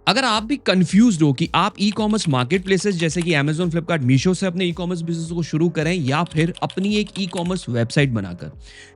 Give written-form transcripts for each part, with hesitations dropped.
अगर आप भी कंफ्यूज्ड हो कि आप ई कॉमर्स मार्केट प्लेसेस जैसे कि अमेजोन, फ्लिपकार्ट, मीशो से अपने ई कॉमर्स बिजनेस को शुरू करें या फिर अपनी एक ई कॉमर्स वेबसाइट बनाकर,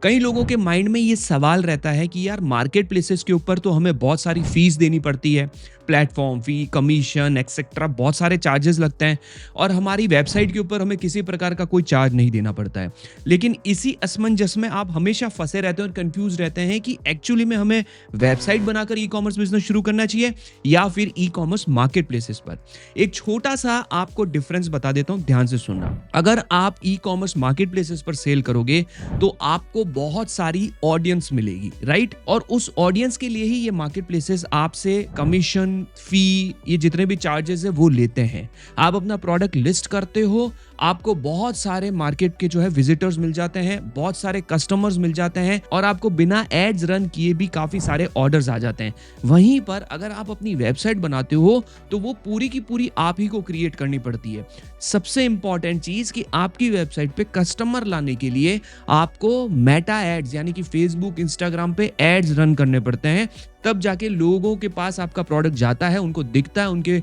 कई लोगों के माइंड में ये सवाल रहता है कि यार मार्केट प्लेसेस के ऊपर तो हमें बहुत सारी फीस देनी पड़ती है, प्लेटफॉर्म फी, कमीशन एक्सेट्रा, बहुत सारे चार्जेस लगते हैं और हमारी वेबसाइट के ऊपर हमें किसी प्रकार का कोई चार्ज नहीं देना पड़ता है। लेकिन इसी असमंजस में आप हमेशा फंसे रहते हैं और कंफ्यूज रहते हैं कि एक्चुअली में हमें वेबसाइट बनाकर ई कॉमर्स बिजनेस शुरू करना चाहिए या फिर ई कॉमर्स मार्केट प्लेसेस पर। एक छोटा सा आपको डिफरेंस बता देता हूं, ध्यान से सुनना। अगर आप ई कॉमर्स मार्केट प्लेसेस पर सेल करोगे तो आपको बहुत सारी ऑडियंस मिलेगी, राइट? और उस ऑडियंस के लिए ही ये मार्केट प्लेसेस आपसे कमीशन, फी, ये जितने भी चार्जेस है वो लेते हैं। आप अपना प्रोडक्ट लिस्ट करते हो, आपको बहुत सारे मार्केट के जो है विजिटर्स मिल जाते हैं, बहुत सारे कस्टमर्स मिल जाते हैं और आपको बिना एड्स रन किए भी काफी सारे ऑर्डर्स आ जाते हैं। वहीं पर अगर आप अपनी वेबसाइट बनाते हो तो वो पूरी की पूरी आप ही को क्रिएट करनी पड़ती है। सबसे इंपॉर्टेंट चीज कि आपकी वेबसाइट पे कस्टमर लाने के लिए आपको मेटा एड्स यानी कि फेसबुक, इंस्टाग्राम पे एड्स रन करने पड़ते हैं, तब जाके लोगों के पास आपका प्रोडक्ट जाता है, उनको दिखता है उनके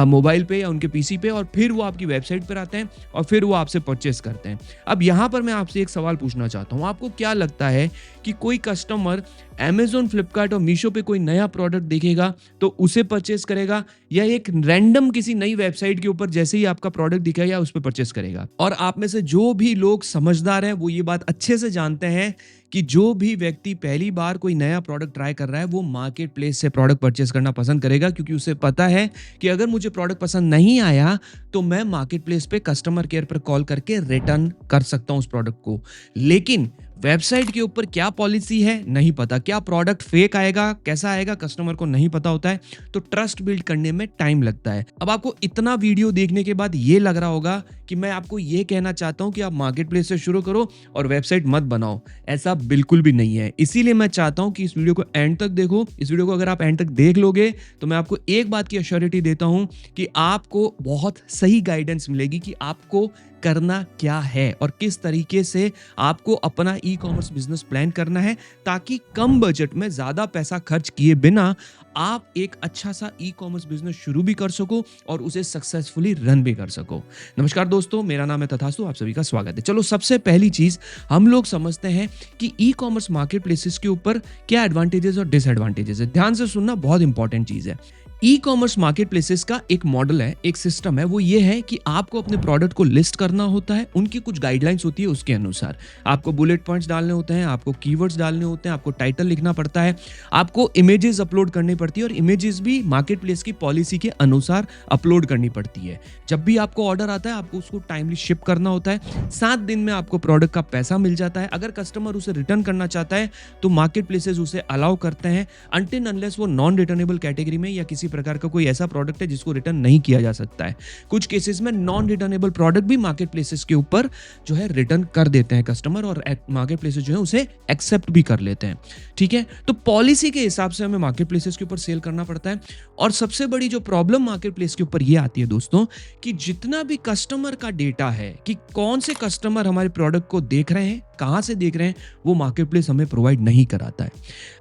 मोबाइल पे या उनके पीसी पे और फिर वो आपकी वेबसाइट पर आते हैं और फिर वो आपसे परचेस करते हैं। अब यहाँ पर मैं आपसे एक सवाल पूछना चाहता हूँ, आपको क्या लगता है कि कोई कस्टमर अमेजोन, फ्लिपकार्ट और मीशो पे कोई नया प्रोडक्ट देखेगा तो उसे परचेस करेगा या एक रैंडम किसी नई वेबसाइट के ऊपर जैसे ही आपका प्रोडक्ट दिखेगा उस पर परचेस करेगा? और आप में से जो भी लोग समझदार हैं वो ये बात अच्छे से जानते हैं कि जो भी व्यक्ति पहली बार कोई नया प्रोडक्ट ट्राई कर रहा है वो मार्केट प्लेस से प्रोडक्ट परचेस करना पसंद करेगा, क्योंकि उसे पता है कि अगर मुझे प्रोडक्ट पसंद नहीं आया तो मैं मार्केट प्लेस पे कस्टमर केयर पर कॉल करके रिटर्न कर सकता हूं उस प्रोडक्ट को। लेकिन वेबसाइट के ऊपर क्या पॉलिसी है नहीं पता, क्या प्रोडक्ट फेक आएगा, कैसा आएगा, कस्टमर को नहीं पता होता है, तो ट्रस्ट बिल्ड करने में टाइम लगता है। अब आपको इतना वीडियो देखने के बाद ये लग रहा होगा कि मैं आपको ये कहना चाहता हूं कि आप मार्केट प्लेस से शुरू करो और वेबसाइट मत बनाओ। ऐसा बिल्कुल भी नहीं है। इसीलिए मैं चाहता हूं कि इस वीडियो को एंड तक देखो। इस वीडियो को अगर आप एंड तक देख लोगे तो मैं आपको एक बात की एश्योरिटी देता हूं कि आपको बहुत सही गाइडेंस मिलेगी कि आपको करना क्या है और किस तरीके से आपको अपना ई कॉमर्स बिजनेस प्लान करना है, ताकि कम बजट में ज्यादा पैसा खर्च किए बिना आप एक अच्छा सा ई कॉमर्स बिजनेस शुरू भी कर सको और उसे सक्सेसफुली रन भी कर सको। नमस्कार दोस्तों, मेरा नाम है तथास्तु, आप सभी का स्वागत है। चलो, सबसे पहली चीज हम लोग समझते हैं कि ई कॉमर्स मार्केट प्लेसेस के ऊपर क्या एडवांटेजेस और डिसएडवांटेजेस है। ध्यान से सुनना, बहुत इंपॉर्टेंट चीज है। ई कॉमर्स मार्केट प्लेसेस का एक मॉडल है, एक सिस्टम है, वो ये है कि आपको अपने प्रोडक्ट को लिस्ट करना होता है, उनकी कुछ गाइडलाइंस होती है, उसके अनुसार आपको बुलेट पॉइंट्स डालने होते हैं, आपको कीवर्ड्स डालने होते हैं, आपको टाइटल लिखना पड़ता है, आपको इमेजेस अपलोड करनी पड़ती है और इमेजेस भी मार्केट प्लेस की पॉलिसी के अनुसार अपलोड करनी पड़ती है। जब भी आपको ऑर्डर आता है आपको उसको टाइमली शिप करना होता है, 7 दिन में आपको प्रोडक्ट का पैसा मिल जाता है। अगर कस्टमर उसे रिटर्न करना चाहता है तो मार्केट प्लेसेस उसे अलाउ करते हैं, अनटिल अनलेस वो नॉन रिटर्नेबल कैटेगरी में या किसी प्रकार का कोई ऐसा प्रोडक्ट है जिसको रिटर्न नहीं किया जा सकता है। कुछ केसेस में नॉन रिटर्नेबल प्रोडक्ट भी मार्केट प्लेसेस के ऊपर जो है रिटर्न कर देते हैं कस्टमर और मार्केट प्लेसेस जो है उसे एक्सेप्ट भी कर लेते हैं। ठीक है, तो पॉलिसी के हिसाब से हमें मार्केट प्लेसेस के ऊपर सेल करना पड़ता है। और सबसे बड़ी जो प्रॉब्लम मार्केट प्लेस के ऊपर ये आती है दोस्तों कि जितना भी कस्टमर का डेटा है कि कौन से कस्टमर हमारे प्रोडक्ट को देख रहे हैं, कहां से देख रहे हैं, वो मार्केट प्लेस हमें प्रोवाइड नहीं कराता है।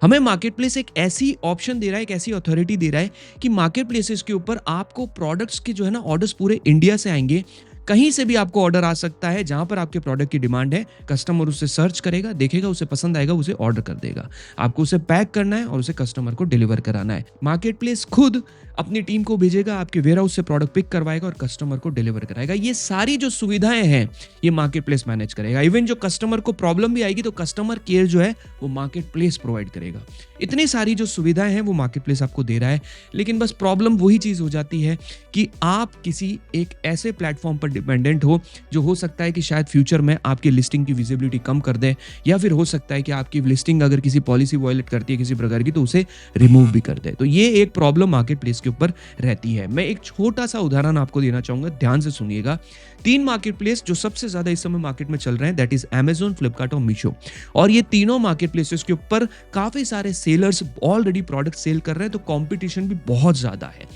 हमें मार्केट प्लेस एक ऐसी ऑप्शन दे रहा है, एक ऐसी अथॉरिटी दे रहा है कि मार्केट प्लेसेस के ऊपर आपको प्रोडक्ट्स के जो है ना ऑर्डर्स पूरे इंडिया से आएंगे, कहीं से भी आपको ऑर्डर आ सकता है। जहां पर आपके प्रोडक्ट की डिमांड है, कस्टमर उसे सर्च करेगा, देखेगा, उसे पसंद आएगा, उसे ऑर्डर कर देगा। आपको उसे पैक करना है और उसे कस्टमर को डिलीवर कराना है। मार्केट प्लेस खुद अपनी टीम को भेजेगा, आपके वेयरहाउस से प्रोडक्ट पिक करवाएगा और कस्टमर को डिलीवर कराएगा। ये सारी जो सुविधाएं हैं ये मार्केट प्लेस मैनेज करेगा। इवन जो कस्टमर को प्रॉब्लम भी आएगी तो कस्टमर केयर जो है वो मार्केट प्लेस प्रोवाइड करेगा। इतनी सारी जो सुविधाएं हैं वो मार्केट प्लेस आपको दे रहा है। लेकिन बस प्रॉब्लम वही चीज हो जाती है कि आप किसी एक ऐसे प्लेटफॉर्म पर डिपेंडेंट हो जो हो सकता है कि शायद फ्यूचर में आपकी लिस्टिंग की विजिबिलिटी कम कर दे, या फिर हो सकता है कि आपकी लिस्टिंग अगर किसी पॉलिसी वायलेट करती है किसी प्रकार की तो उसे रिमूव भी कर दे। तो ये एक प्रॉब्लम मार्केट प्लेस के ऊपर रहती है। मैं एक छोटा सा उदाहरण आपको देना चाहूंगा, ध्यान से सुनिएगा। 3 मार्केट प्लेस जो सबसे ज्यादा इस समय मार्केट में चल रहे हैं, दैट इज अमेजोन, फ्लिपकार्ट और मीशो। और ये तीनों मार्केट प्लेसेस के ऊपर काफी सारे सेलर्स ऑलरेडी प्रोडक्ट सेल कर रहे हैं, तो कंपटीशन भी बहुत ज्यादा है।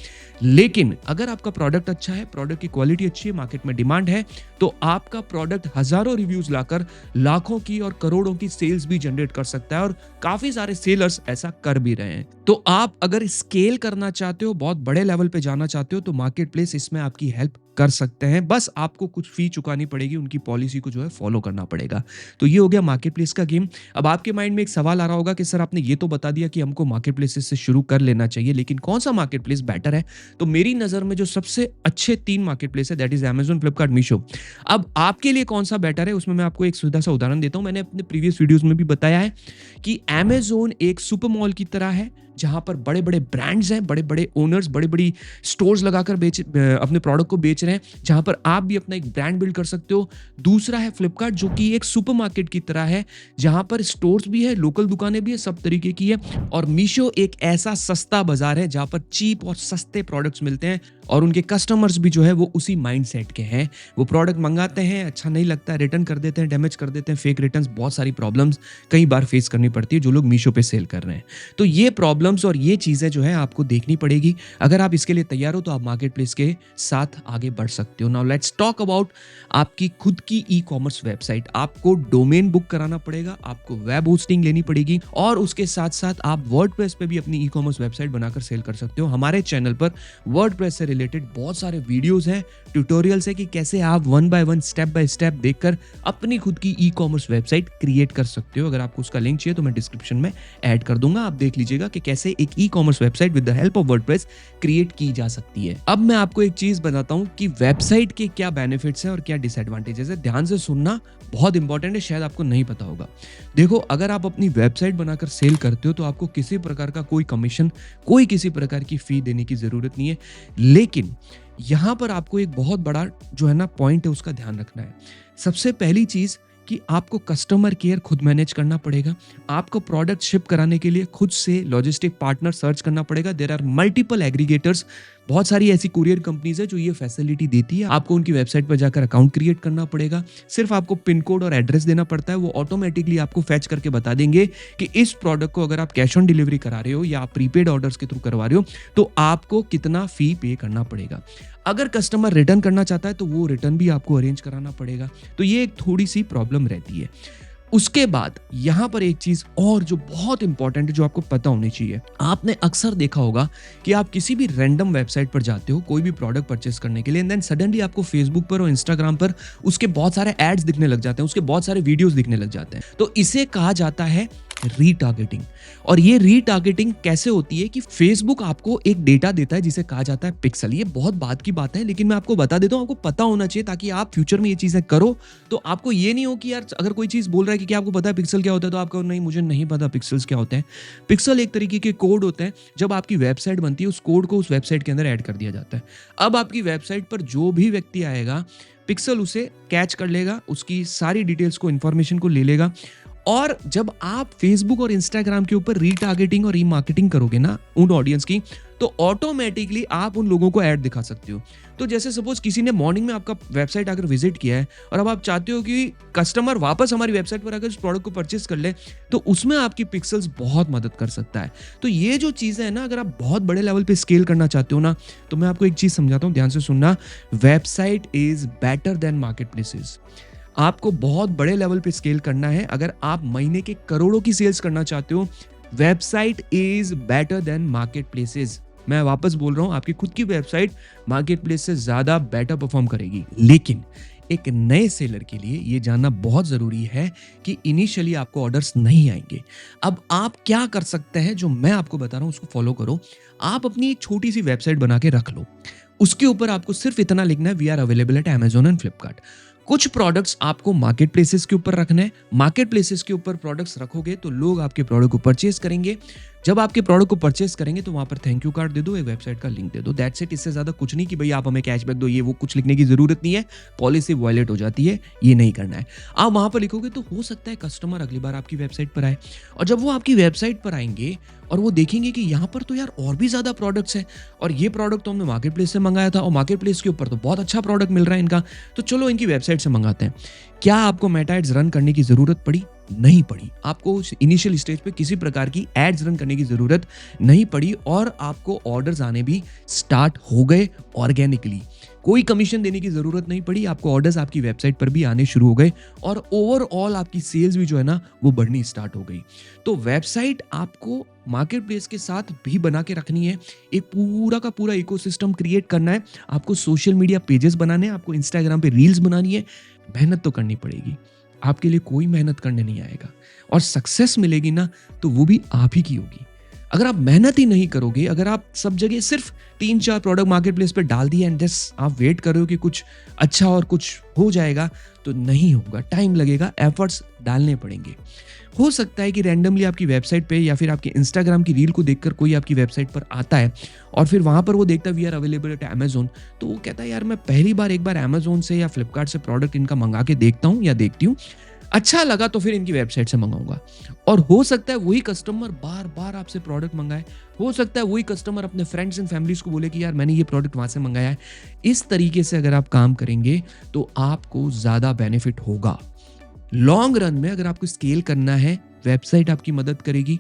लेकिन अगर आपका प्रोडक्ट अच्छा है, प्रोडक्ट की क्वालिटी अच्छी है, मार्केट में डिमांड है, तो आपका प्रोडक्ट हजारों रिव्यूज लाकर लाखों की और करोड़ों की सेल्स भी जनरेट कर सकता है और काफी सारे सेलर्स ऐसा कर भी रहे हैं। तो आप अगर स्केल करना चाहते हो, बहुत बड़े लेवल पे जाना चाहते हो, तो मार्केट प्लेस इसमें आपकी हेल्प कर सकते हैं। बस आपको कुछ फी चुकानी पड़ेगी, उनकी पॉलिसी को जो है फॉलो करना पड़ेगा। तो ये हो गया मार्केट प्लेस का गेम। अब आपके माइंड में एक सवाल आ रहा होगा कि सर आपने ये तो बता दिया कि हमको मार्केट प्लेसेस से शुरू कर लेना चाहिए, लेकिन कौन सा मार्केट प्लेस बेटर है? तो मेरी नजर में जो सबसे अच्छे 3 मार्केट प्लेस है, that is Amazon, Flipkart, Meesho. अब आपके लिए कौन सा बेटर है, उसमें मैं आपको एक सीधा सा उदाहरण देता हूं। मैंने अपने प्रीवियस वीडियोस में भी बताया है कि अमेज़न एक सुपर मॉल की तरह है, जहां पर बड़े-बड़े ब्रांड्स हैं, बड़े-बड़े ओनर्स बड़ी-बड़ी स्टोर्स लगाकर अपने प्रोडक्ट को बेच रहे हैं, जहां पर आप भी अपना एक ब्रांड बिल्ड कर सकते हो। दूसरा है फ्लिपकार्ट, जो कि एक सुपरमार्केट की तरह है, जहां पर स्टोर्स भी है, लोकल दुकानें भी है, सब तरीके की है। और मीशो एक ऐसा सस्ता बाजार है जहां पर चीप और सस्ते प्रोडक्ट्स मिलते हैं और उनके कस्टमर्स भी जो है वो उसी माइंडसेट के हैं। वो प्रोडक्ट मंगाते हैं, अच्छा नहीं लगता, रिटर्न कर देते हैं, डैमेज कर देते हैं, फेक रिटर्न्स, बहुत सारी प्रॉब्लम्स कई बार फेस करनी पड़ती है जो लोग मीशो पे सेल कर रहे हैं। तो ये प्रॉब्लम्स और ये चीजें जो है आपको देखनी पड़ेगी। अगर आप इसके लिए तैयार हो तो आप मार्केट प्लेस के साथ आगे बढ़ सकते हो। नाउ लेट्स टॉक अबाउट आपकी खुद की ई कॉमर्स वेबसाइट। आपको डोमेन बुक कराना पड़ेगा, आपको वेब होस्टिंग लेनी पड़ेगी और उसके साथ साथ आप वर्डप्रेस पे भी अपनी ई कॉमर्स वेबसाइट बनाकर सेल कर सकते हो। हमारे चैनल पर वर्डप्रेस से रिलेटेड बहुत सारे वीडियोस हैं, ट्यूटोरियल्स है कि कैसे आप one by one, step by step देखकर अपनी खुद की ई कॉमर्स वेबसाइट क्रिएट कर सकते हो। अगर आपको उसका लिंक चाहिए तो मैं डिस्क्रिप्शन में ऐड कर दूंगा, आप देख लीजिएगा कि कैसे एक e commerce website with the help of WordPress create की जा सकती है। अब मैं आपको एक चीज बताता हूं कि वेबसाइट के क्या बेनिफिट्स हैं और क्या डिसएडवांटेजेस है। ध्यान से सुनना, बहुत इंपॉर्टेंट है, शायद आपको नहीं पता होगा। देखो, अगर आप अपनी वेबसाइट बनाकर सेल करते हो तो आपको किसी प्रकार का कोई कमीशन, कोई किसी प्रकार की फी देने की जरूरत नहीं है। लेकिन यहां पर आपको एक बहुत बड़ा जो है ना पॉइंट है, उसका ध्यान रखना है। सबसे पहली चीज कि आपको कस्टमर केयर खुद मैनेज करना पड़ेगा। आपको प्रोडक्ट शिप कराने के लिए खुद से लॉजिस्टिक पार्टनर सर्च करना पड़ेगा। देयर आर मल्टीपल एग्रीगेटर्स, बहुत सारी ऐसी कुरियर कंपनीज है जो ये फैसिलिटी देती है। आपको उनकी वेबसाइट पर जाकर अकाउंट क्रिएट करना पड़ेगा। सिर्फ आपको पिन कोड और एड्रेस देना पड़ता है, वो ऑटोमेटिकली आपको फैच करके बता देंगे कि इस प्रोडक्ट को अगर आप कैश ऑन डिलीवरी करा रहे हो या आप प्रीपेड ऑर्डर्स के थ्रू करवा रहे हो तो आपको कितना फी पे करना पड़ेगा। अगर कस्टमर रिटर्न करना चाहता है तो वो रिटर्न भी आपको अरेंज कराना पड़ेगा। तो ये एक थोड़ी सी प्रॉब्लम रहती है। उसके बाद यहां पर एक चीज और जो बहुत इंपॉर्टेंट है, जो आपको पता होनी चाहिए। आपने अक्सर देखा होगा कि आप किसी भी रैंडम वेबसाइट पर जाते हो कोई भी प्रोडक्ट परचेस करने के लिए, एंड देन सडनली आपको फेसबुक पर और इंस्टाग्राम पर उसके बहुत सारे एड्स दिखने लग जाते हैं, उसके बहुत सारे वीडियोस दिखने लग जाते हैं। तो इसे कहा जाता है रीटारगेटिंग। और ये रीटारगेटिंग कैसे होती है कि फेसबुक आपको एक डेटा देता है जिसे कहा जाता है पिक्सल। ये बहुत बात की बात है, लेकिन मैं आपको बता देता हूं, आपको पता होना चाहिए ताकि आप फ्यूचर में ये चीजें करो तो आपको ये नहीं हो कि यार अगर कोई चीज बोल रहा है कि क्या आपको पता है पिक्सल क्या होता है, तो आपको नहीं, मुझे नहीं पता पिक्सल्स क्या होते हैं। पिक्सल एक तरीके के कोड होते हैं, जब आपकी वेबसाइट बनती है उस कोड को उस वेबसाइट के अंदर ऐड कर दिया जाता है। अब आपकी वेबसाइट पर जो भी व्यक्ति आएगा, पिक्सल उसे कैच कर लेगा, उसकी सारी डिटेल्स को, इंफॉर्मेशन को ले लेगा। और जब आप फेसबुक और इंस्टाग्राम के ऊपर रीटारगेटिंग और रीमार्केटिंग करोगे ना उन ऑडियंस की, तो ऑटोमेटिकली आप उन लोगों को ऐड दिखा सकते हो। तो जैसे सपोज किसी ने मॉर्निंग में आपका वेबसाइट आकर विजिट किया है और अब आप चाहते हो कि कस्टमर वापस हमारी वेबसाइट पर आकर इस प्रोडक्ट को परचेस कर ले, तो उसमें आपकी पिक्सल्स बहुत मदद कर सकता है। तो ये जो चीजें है ना, अगर आप बहुत बड़े लेवल पे स्केल करना चाहते हो ना, तो मैं आपको एक चीज समझाता हूँ, ध्यान से सुनना। Website is better than market places. आपको बहुत बड़े लेवल पे स्केल करना है। अगर आप महीने के करोड़ों की सेल्स करना चाहते हो, website is better than market places. मैं वापस बोल रहा हूं, आपकी खुद की वेबसाइट मार्केट प्लेस से ज्यादा बेटर परफॉर्म करेगी। लेकिन एक नए सेलर के लिए यह जानना बहुत जरूरी है कि इनिशियली आपको ऑर्डर्स नहीं आएंगे। अब आप क्या कर सकते हैं, जो मैं आपको बता रहा हूं उसको फॉलो करो। आप अपनी एक छोटी सी वेबसाइट बना के रख लो। उसके ऊपर आपको सिर्फ इतना लिखना है, we are available at Amazon and Flipkart. कुछ प्रोडक्ट्स आपको मार्केट प्लेसेस के ऊपर रखने हैं। मार्केट प्लेसेस के ऊपर प्रोडक्ट्स रखोगे तो लोग आपके प्रोडक्ट को परचेस करेंगे। जब आपके प्रोडक्ट को परचेस करेंगे तो वहां पर थैंक यू कार्ड दे दो, एक वेबसाइट का लिंक दे दो, दैट्स इट। इससे ज्यादा कुछ नहीं कि भाई आप हमें कैशबैक दो, ये वो कुछ लिखने की जरूरत नहीं है, पॉलिसी वायलेट हो जाती है, ये नहीं करना है। आप वहां पर लिखोगे तो हो सकता है कस्टमर अगली बार आपकी वेबसाइट पर आए, और जब वो आपकी वेबसाइट पर आएंगे और वो देखेंगे कि यहाँ पर तो यार और भी ज्यादा प्रोडक्ट्स हैं, और ये प्रोडक्ट तो हमने मार्केट प्लेस से मंगाया था और मार्केट प्लेस के ऊपर तो बहुत अच्छा प्रोडक्ट मिल रहा है इनका, तो चलो इनकी वेबसाइट से मंगाते हैं। क्या आपको मेटा एड्स रन करने की जरूरत पड़ी? नहीं पड़ी। आपको इनिशियल स्टेज पे किसी प्रकार की एड्स रन करने की ज़रूरत नहीं पड़ी और आपको ऑर्डर्स आने भी स्टार्ट हो गए ऑर्गेनिकली। कोई कमीशन देने की ज़रूरत नहीं पड़ी, आपको ऑर्डर्स आपकी वेबसाइट पर भी आने शुरू हो गए और ओवरऑल आपकी सेल्स भी जो है ना वो बढ़नी स्टार्ट हो गई। तो वेबसाइट आपको मार्केट प्लेस के साथ भी बना के रखनी है, एक पूरा का पूरा इकोसिस्टम क्रिएट करना है, आपको सोशल मीडिया पेजेस बनाने हैं, आपको इंस्टाग्राम पे रील्स बनानी है, मेहनत तो करनी पड़ेगी। आपके लिए कोई मेहनत करने नहीं आएगा और सक्सेस मिलेगी ना तो वो भी आप ही की होगी। अगर आप मेहनत ही नहीं करोगे, अगर आप सब जगह सिर्फ 3-4 प्रोडक्ट मार्केट प्लेस पे डाल दिए एंड जस्ट आप वेट कर रहे हो कि कुछ अच्छा और कुछ हो जाएगा, तो नहीं होगा, टाइम लगेगा, एफर्ट्स डालने पड़ेंगे। हो सकता है कि रैंडमली आपकी वेबसाइट पे या फिर आपके इंस्टाग्राम की रील को देखकर कोई आपकी वेबसाइट पर आता है और फिर वहाँ पर वो देखता है we are available at Amazon, तो वो कहता है यार मैं पहली बार एक बार अमेज़न से या फ्लिपकार्ट से प्रोडक्ट इनका मंगा के देखता हूँ या देखती हूँ, अच्छा लगा तो फिर इनकी वेबसाइट से मंगाऊंगा। और हो सकता है वही कस्टमर बार बार आपसे प्रोडक्ट मंगाए, हो सकता है वही कस्टमर अपने फ्रेंड्स एंड फैमिलीज को बोले कि यार मैंने ये प्रोडक्ट वहां से मंगाया है। इस तरीके से अगर आप काम करेंगे तो आपको ज्यादा बेनिफिट होगा। लॉन्ग रन में अगर आपको स्केल करना है, वेबसाइट आपकी मदद करेगी।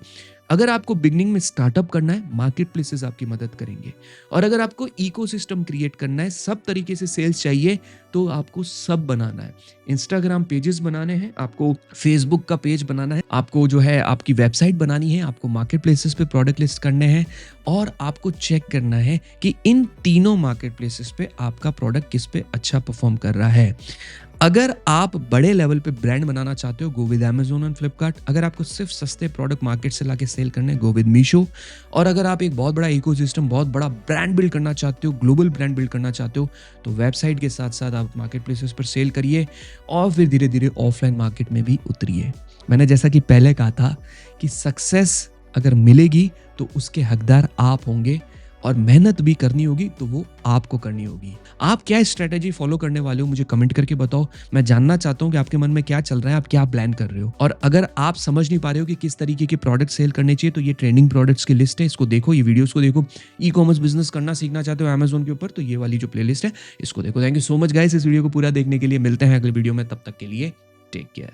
अगर आपको बिगनिंग में स्टार्टअप करना है, मार्केट प्लेसेस आपकी मदद करेंगे। और अगर आपको इकोसिस्टम क्रिएट करना है, सब तरीके से सेल्स चाहिए, तो आपको सब बनाना है। इंस्टाग्राम पेजेस बनाने हैं, आपको फेसबुक का पेज बनाना है, आपको जो है आपकी वेबसाइट बनानी है, आपको मार्केट प्लेसेस पे प्रोडक्ट लिस्ट करने हैं और आपको चेक करना है कि इन तीनों मार्केट प्लेसेस पे आपका प्रोडक्ट किस पे अच्छा परफॉर्म कर रहा है। अगर आप बड़े लेवल पे ब्रांड बनाना चाहते हो, go with Amazon and Flipkart. अगर आपको सिर्फ सस्ते प्रोडक्ट मार्केट से लाके सेल करने हैं, गो विद मीशो। और अगर आप एक बहुत बड़ा इकोसिस्टम, बहुत बड़ा ब्रांड बिल्ड करना चाहते हो, ग्लोबल ब्रांड बिल्ड करना चाहते हो, तो वेबसाइट के साथ साथ आप मार्केट प्लेसेस पर सेल करिए और फिर धीरे धीरे ऑफलाइन मार्केट में भी उतरिए। मैंने जैसा कि पहले कहा था कि सक्सेस अगर मिलेगी तो उसके हकदार आप होंगे और मेहनत भी करनी होगी तो वो आपको करनी होगी। आप क्या स्ट्रेटेजी फॉलो करने वाले हो मुझे कमेंट करके बताओ। मैं जानना चाहता हूँ कि आपके मन में क्या चल रहा है, आप क्या प्लान कर रहे हो। और अगर आप समझ नहीं पा रहे हो कि किस तरीके के प्रोडक्ट सेल करने चाहिए, तो ये ट्रेंडिंग प्रोडक्ट्स की लिस्ट है, इसको देखो, ये वीडियोस को देखो। ई कॉमर्स बिजनेस करना सीखना चाहते हो अमेज़न के ऊपर, तो ये वाली जो प्लेलिस्ट है इसको देखो। Thank you so much guys इस वीडियो को पूरा देखने के लिए। मिलते हैं अगले वीडियो में, तब तक के लिए टेक केयर।